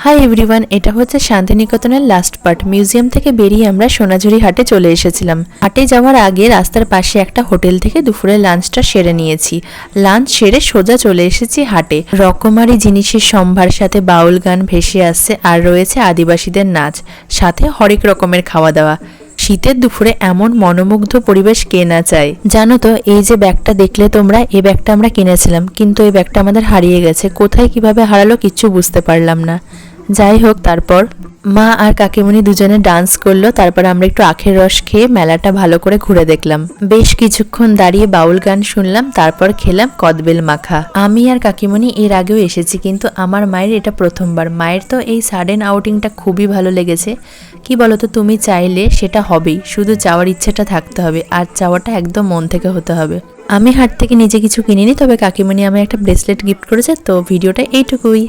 Hi everyone, এটা হচ্ছে শান্তিনিকেতনের লাস্ট পার্ট। মিউজিয়াম থেকে বেরিয়ে আমরা সোনাঝুরি হাটে চলে এসেছিলাম। হাটে যাওয়ার আগে রাস্তার পাশে একটা হোটেল থেকে দুপুরের লাঞ্চটা সেরে নিয়েছি। লাঞ্চ সেরে সোজা চলে এসেছি হাটে। রকমারি জিনিসের সম্ভার, সাথে বাউল গান ভেসে আসছে, আর রয়েছে আদিবাসীদের নাচ, সাথে হরেক রকমের খাওয়া দাওয়া। শীতের দুপুরে এমন মনোমুগ্ধ পরিবেশ কে না চায়। জানো তো, এই যে ব্যাগটা দেখলে তোমরা, এই ব্যাগটা আমরা কিনেছিলাম, কিন্তু এই ব্যাগটা আমাদের হারিয়ে গেছে। কোথায় কিভাবে হারালো কিচ্ছু বুঝতে পারলাম না। যাই হোক, তারপর মা আর কাকিমণি দুজনে ডান্স করলো। তারপর আমরা একটু আখের রস খেয়ে মেলাটা ভালো করে ঘুরে দেখলাম। বেশ কিছুক্ষণ দাঁড়িয়ে বাউল গান শুনলাম, তারপর খেলাম কদবেল মাখা। আমি আর কাকিমণি এর আগেও এসেছি, কিন্তু আমার মায়ের এটা প্রথমবার। মায়ের তো এই সাডেন আউটিংটা খুবই ভালো লেগেছে। কি বলতো, তুমি চাইলে সেটা হবেই, শুধু চাওয়ার ইচ্ছেটা থাকতে হবে, আর চাওয়াটা একদম মন থেকে হতে হবে। আমি হাট থেকে নিজে কিছু কিনিনি, তবে কাকিমণি আমায় একটা ব্রেসলেট গিফট করেছে। তো ভিডিওটা এইটুকুই।